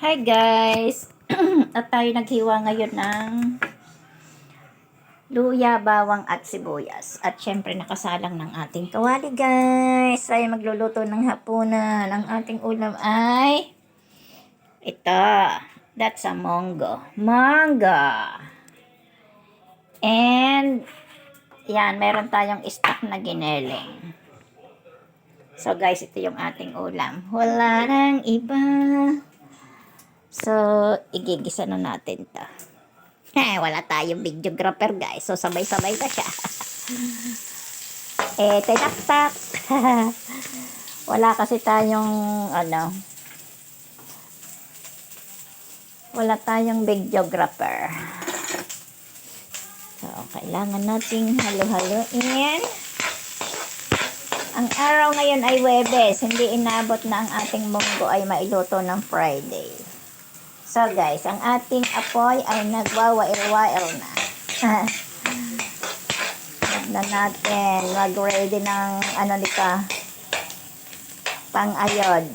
Hi guys! At tayo naghiwa ngayon ng luya, bawang at sibuyas. At syempre nakasalang ng ating kawali guys. Tayo magluluto ng hapunan. Ang ating ulam ay ito. That's a monggo. Mangga! And yan, meron tayong stock na gineling. So guys, ito yung ating ulam. Wala nang iba. So, igigisa na natin to. Wala tayong videographer guys. So, sabay-sabay na siya. Titak-tak. Wala kasi tayong, wala tayong videographer. So, kailangan nating halo-haloin. Ang araw ngayon ay Huwebes. Hindi inabot na ang ating munggo ay mailuto ng Friday. So guys, ang ating apoy ay nagwawail-wail na. Na natin mag-ready ng pang-ayod.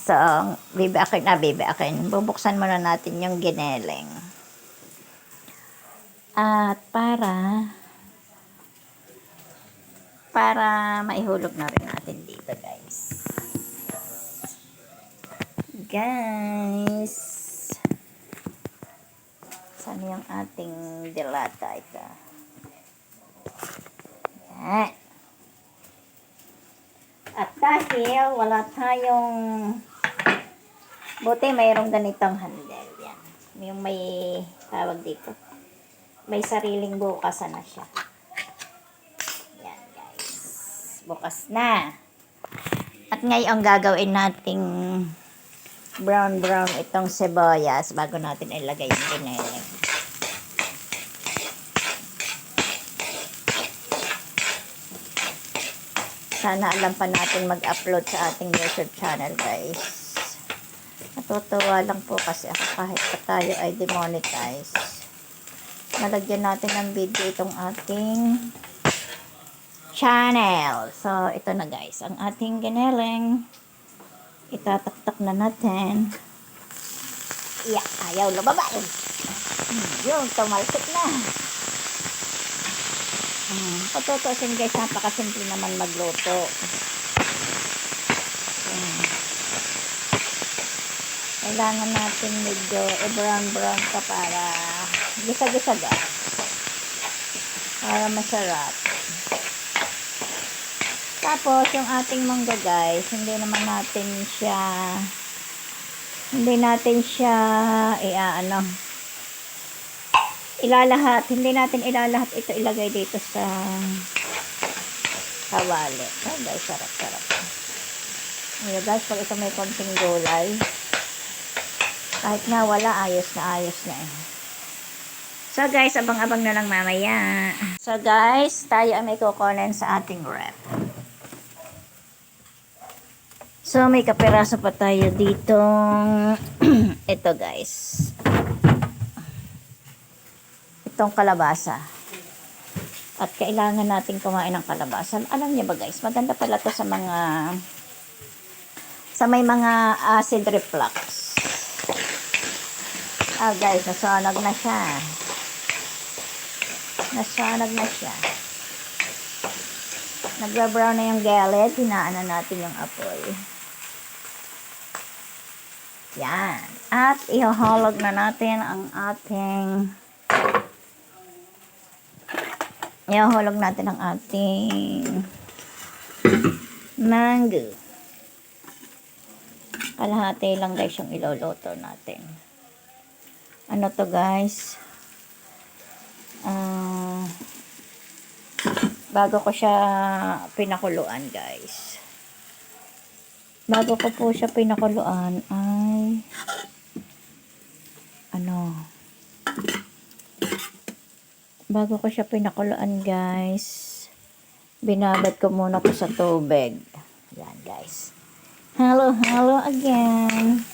So, bibiakin. Bubuksan muna natin yung gineling. At para maihulog na rin natin dito guys. Saan yung ating dilata ito? Yan. At dahil wala tayong buti mayroong ganitong handle. Yan. Yung may tawag dito. May sariling bukasan na siya. Yan guys. Bukas na. At ngayon gagawin nating brown itong sibuyas bago natin ilagay yung gineling. Sana alam pa natin mag-upload sa ating YouTube channel guys. Natutuwa lang po kasi ako kahit pa tayo ay demonetize. Malagyan natin ng video itong ating channel. So ito na guys, ang ating gineling. Itataktak na natin. Ayaw lumaba. Yung tumalsik na. Patutusin guys, napakasimple naman magluto. Kailangan natin medyo brown pa para gisa-gisa guys. Para masarap. Tapos, yung ating mangga guys, hindi natin ilalahat. Hindi natin ilalahat ito ilagay dito sa kawali. Oh guys, sarap. Ayan guys, pag ito may konting gulay, kahit na wala, ayos na eh. So guys, abang-abang na lang mamaya. So guys, tayo ay may kukunin sa ating rep. So, may kapiraso pa tayo dito. Ito guys. Itong kalabasa. At kailangan natin kumain ng kalabasa. Alam niyo ba guys, maganda pala to sa may mga acid reflux. Guys, nasanag na siya. Nagba-brown na yung gilid. Hinaan na natin yung apoy. Yan. At ihahulog na natin ang ating mango. Kalahati lang guys yung iluluto natin. Ano to guys? Bago ko siya pinakuluan guys. Bago ko po siya pinakuluan ay bago ko siya pinakuluan guys, binabad ko muna po sa tubig. Yan guys. Hello again.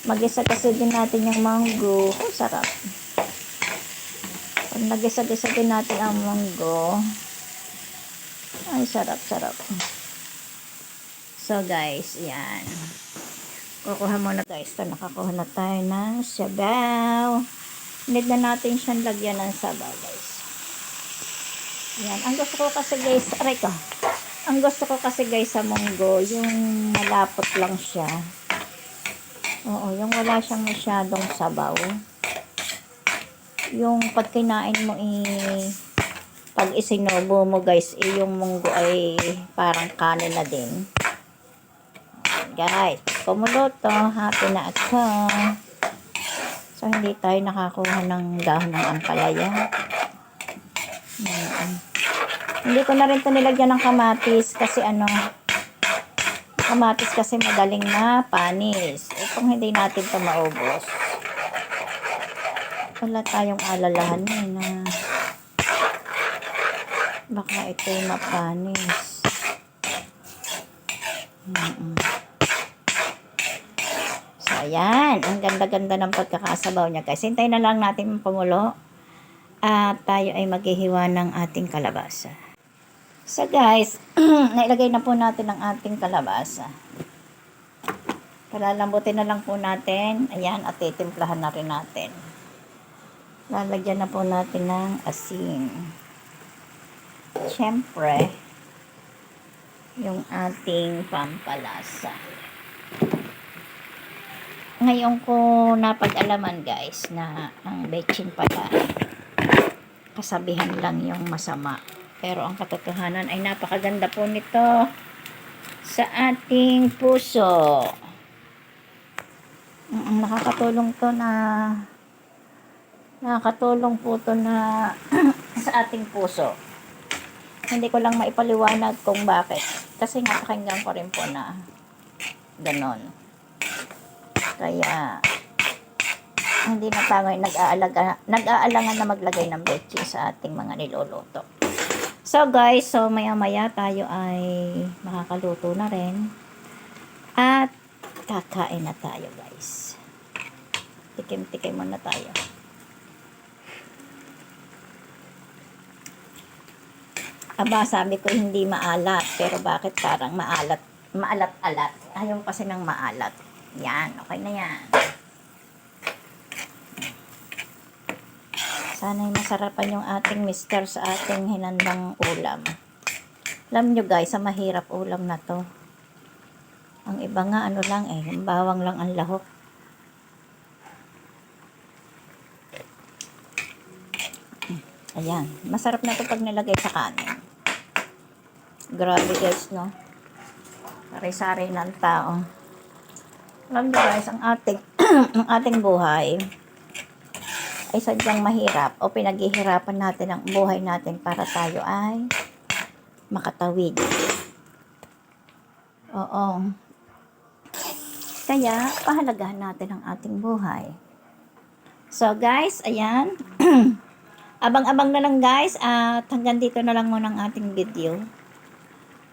Mag-isa kasi din natin yung manggo. Sarap. Pag nag-isa-gisa din natin ang manggo, ay sarap. So guys, yan. Kukuha muna guys. Ito, nakakuha na tayo ng sabaw. Need na natin siyang lagyan ng sabaw guys. Yan. Ang gusto ko kasi guys, aray ko. Ang gusto ko kasi guys sa munggo, yung malapot lang siya. Oo, yung wala siyang masyadong sabaw. Yung pag kinain mo pag isinubo mo guys, yung munggo ay parang kanin na din. Guys, kumuloto, happy na ako. So, hindi tayo nakakuha ng dahon ng ampalaya. Hindi ko na rin ito nilagyan ng kamatis kasi kamatis kasi madaling na panis. Kung hindi natin ito maubos, wala tayong alalahan na baka ito'y mapanis. So, ayan. Ang ganda-ganda ng pagkakasabaw niya guys. Hintayin na lang natin pumulo. At tayo ay maghihiwa ng ating kalabasa. So guys, nailagay na po natin ang ating kalabasa. Palalambutin na lang po natin. Ayan, at titimplahan na rin natin. Lalagyan na po natin ng asin. Siyempre, yung ating pampalasa. Ngayon ko napag-alaman guys na ang betchin pala kasabihan lang yung masama. Pero ang katotohanan ay napakaganda po nito sa ating puso. Nakakatulong po to na sa ating puso. Hindi ko lang maipaliwanag kung bakit. Kasi napakinggan ko rin po na ganon. Kaya hindi na tayo nag-aalangan na maglagay ng betchin sa ating mga niluluto. So guys, maya-maya tayo ay makakaluto na rin. At kakain na tayo guys. Tikim-tikim muna tayo. Aba, sabi ko hindi maalat. Pero bakit parang maalat-alat? Ayaw kasi ng maalat. Yan, okay na yan. Sana'y masarapan yung ating mister sa ating hinandang ulam. Alam nyo guys, sa mahirap ulam na to. Ang iba nga lang yung bawang lang ang lahok. Ayan, masarap na to pag nilagay sa kanin. Grabe guys, no? Sari-sari ng tao. Alam nyo guys, ang ating buhay ay sadyang mahirap o pinaghihirapan natin ang buhay natin para tayo ay makatawid. Oo. Kaya, pahalagahan natin ang ating buhay. So guys, ayan. Abang-abang na lang guys at hanggang dito na lang muna ang ating video.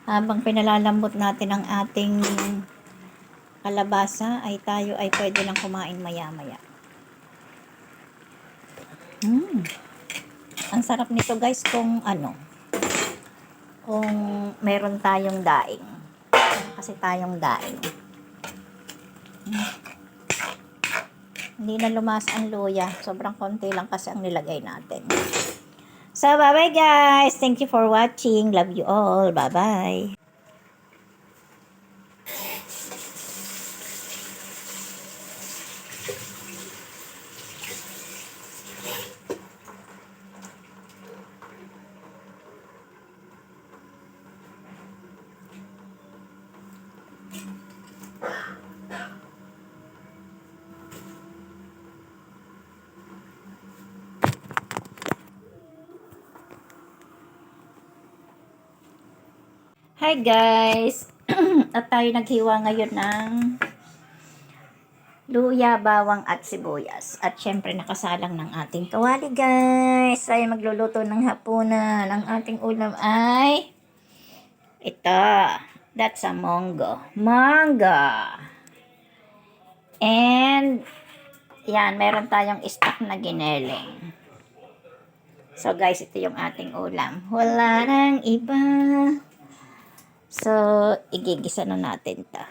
Habang pinalalambot natin ang ating kalabasa ay tayo ay pwede lang kumain maya-maya. Ang sarap nito guys kung kung meron tayong daing. Kasi tayong daing. Hindi na lumasa ang luya. Sobrang konti lang kasi ang nilagay natin. So, bye-bye guys. Thank you for watching. Love you all. Bye-bye. Hi guys! At tayo naghiwa ngayon ng luya, bawang at sibuyas. At syempre nakasalang ng ating kawali guys. Tayo magluluto ng hapunan. Ang ating ulam ay ito. That's a munggo. Mangga! And yan, meron tayong stock na gineling. So guys, ito yung ating ulam. Wala nang iba. So, igigisa na natin ta.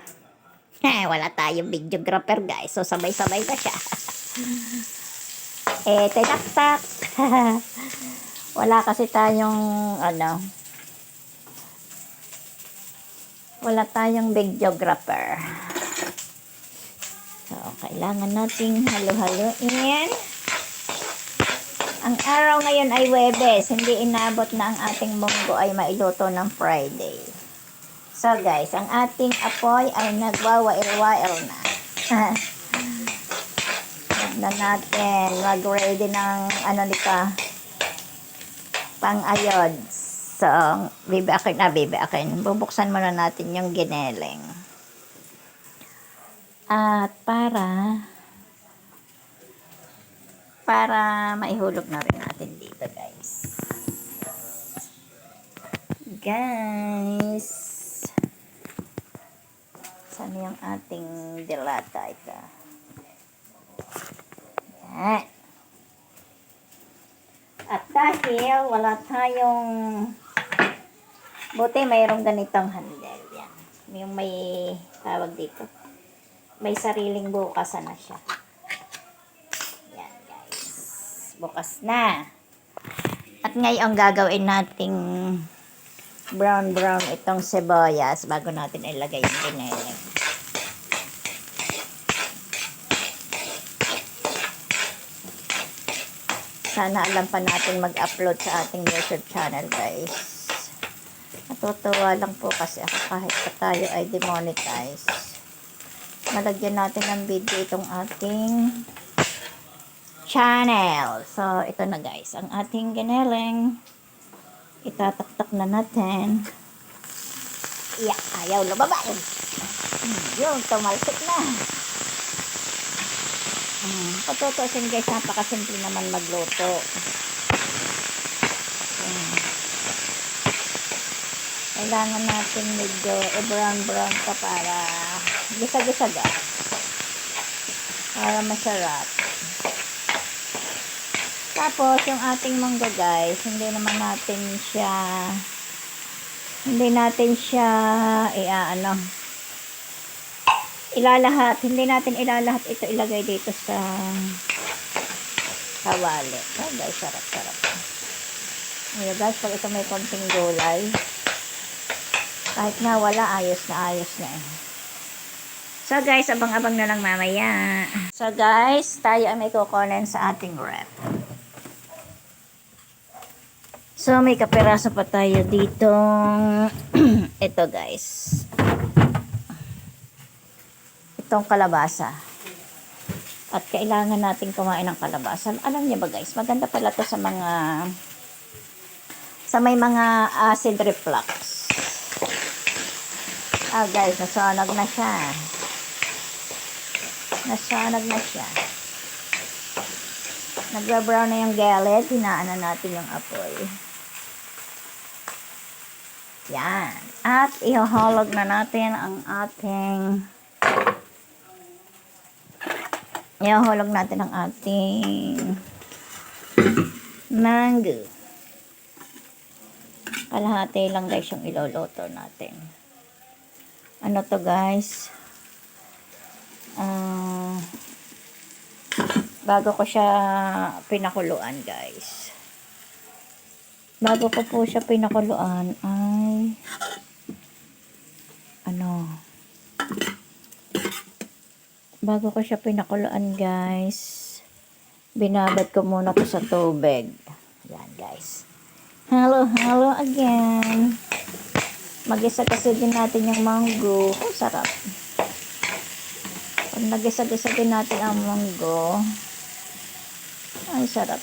Wala tayong videographer guys. So sabay-sabay na siya. Tinaktak. Wala kasi tayong wala tayong videographer. So kailangan nating halo-haloin. Ang araw ngayon ay Huwebes. Hindi inabot na ang ating munggo ay mailuto ng Friday. So guys, ang ating apoy ay nagwawail-wail na. Na natin mag-ready ng pang-ayod. So, bibi akin. Bubuksan muna natin yung gineleng. At para maihulog na rin natin dito guys. Saan yung ating dilata ito? Yan. At dahil wala tayong buti mayroong ganitong handle. Yan. Yung may tawag dito. May sariling bukasan na siya. Yan guys. Bukas na. At ngayon gagawin nating brown itong sibuyas bago natin ilagay yung gineleng. Sana alam pa natin mag-upload sa ating YouTube channel guys. Natutuwa lang po kasi ako kahit pa tayo ay demonetize. Malagyan natin ng video itong ating channel. So ito na guys, ang ating gineleng. Itataktak na natin. Ayaw lumabas. Yung tumalsik na. Patutusin guys, napakasimple naman magluto. Kailangan natin medyo brown pa para gisa-gisa guys. Para masarap. Tapos yung ating mangga guys, hindi natin siya ilalahat. Hindi natin ilalahat ito ilagay dito sa kawali. Oh guys, sarap. Ayan guys, pag ito may konting gulay, kahit nga wala, ayos na eh. So guys, abang-abang na lang mamaya. So guys, tayo ay may kukunin sa ating rep. So may kapiraso pa tayo dito. Ito guys. Itong kalabasa. At kailangan natin kumain ng kalabasa. Alam niyo ba guys, maganda pala to sa may mga acid reflux. Guys, nasanag na siya. Nagbabrown na yung gilid. Hinaan na natin yung apoy. Yan. At ihahulog na natin ang ating mango. Kalahati lang guys yung iloloto natin. Ano to guys? Bago ko siya pinakuluan guys. Bago ko po siya pinakuluan ay bago ko siya pinakuluan guys, binabad ko muna ko sa tubig. Yan guys. Hello again. Mag-isa kasi din natin yung mango. Sarap. Pag nag-isa-isa din natin ang mango, ay sarap.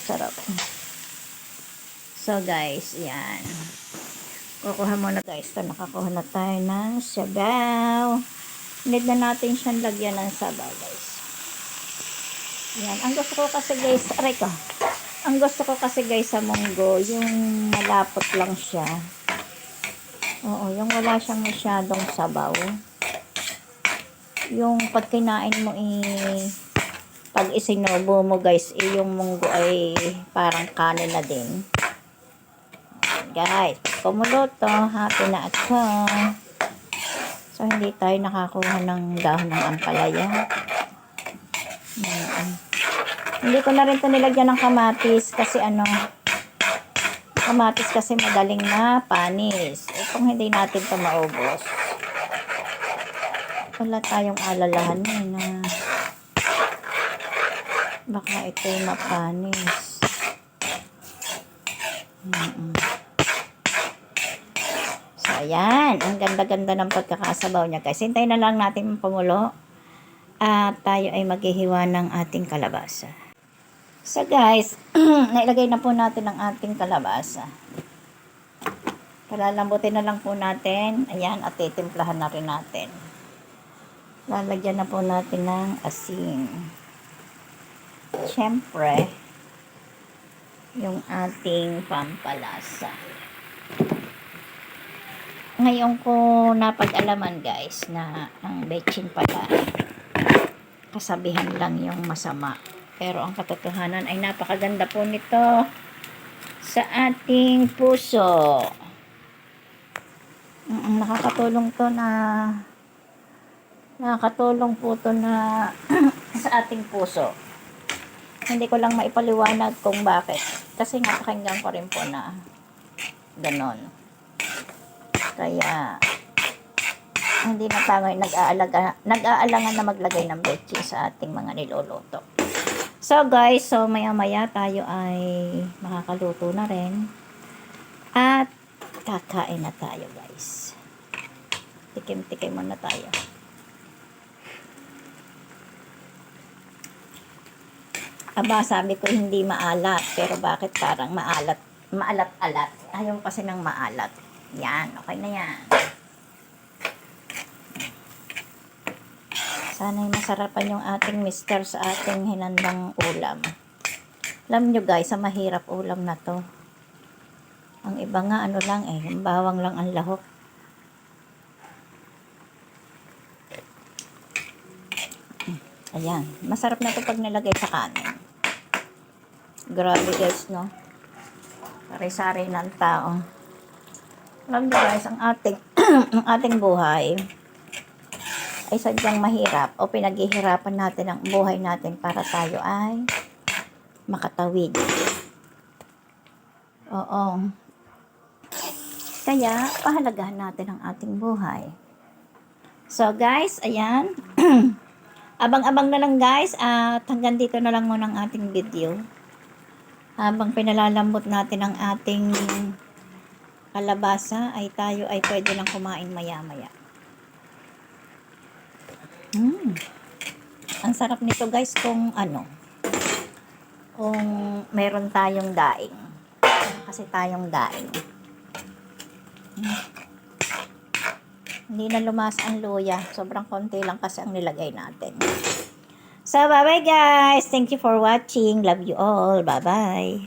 So guys, yan. Kukuha muna guys. Ito, nakakuha na tayo ng sabaw. Need na natin siyang lagyan ng sabaw guys. Yan. Ang gusto ko kasi guys sa munggo, yung malapot lang siya. Oo, yung wala siyang masyadong sabaw. Yung pag kinain mo pag isinubo mo guys, yung munggo ay parang kanin na din. Guys, kumulo to, happy na ako. So, hindi tayo nakakuha ng dahon ng ampalaya. Hindi ko na rin ito nilagyan ng kamatis kasi kamatis kasi madaling na panis. Kung hindi natin ito maubos, wala tayong alalahanin na baka ito'y mapanis. So, ayan. Ang ganda-ganda ng pagkakasabaw niya, guys. Hintayin na lang natin pumulo. At tayo ay maghihiwa ng ating kalabasa. So, guys, nailagay na po natin ang ating kalabasa. Palalambutin na lang po natin. Ayan, at titimplahan na rin natin. Lalagyan na po natin ng asin. Siyempre, yung ating pampalasa. Ngayon ko napag-alaman, guys, na ang betchin pala kasabihan lang yung masama. Pero ang katotohanan ay napakaganda po nito sa ating puso. Nakakatulong po to na sa ating puso. Hindi ko lang maipaliwanag kung bakit. Kasi nga pakinggan ko rin po na ganon. Kaya hindi na tayo nag-aalangan na maglagay ng betchin sa ating mga niluluto. So guys, maya-maya tayo ay makakaluto na rin. At kakain na tayo, guys. Tikim-tikim muna tayo. Aba, sabi ko hindi maalat. Pero bakit parang maalat-alat? Ayaw kasi ng maalat. Yan, okay na yan. Sana'y masarapan yung ating mister sa ating hinandang ulam. Alam nyo, guys, sa mahirap ulam na to. Ang iba nga, yung bawang lang ang lahok. Ayan, masarap na to pag nilagay sa kanin. Grabe, guys, no? Sari-sari ng tao. Alam nyo, guys, ang ating buhay ay sadyang mahirap o pinaghihirapan natin ang buhay natin para tayo ay makatawid. Oo. Kaya, pahalagahan natin ang ating buhay. So, guys, ayan. Abang-abang na lang, guys. At hanggang dito na lang muna ang ating video. Habang pinalalambot natin ang ating kalabasa, ay tayo ay pwede lang kumain maya-maya. Ang sarap nito, guys, kung meron tayong daing. Kasi tayong daing. Hindi na lumas ang luya. Sobrang konti lang kasi ang nilagay natin. So, bye-bye, guys. Thank you for watching. Love you all. Bye-bye.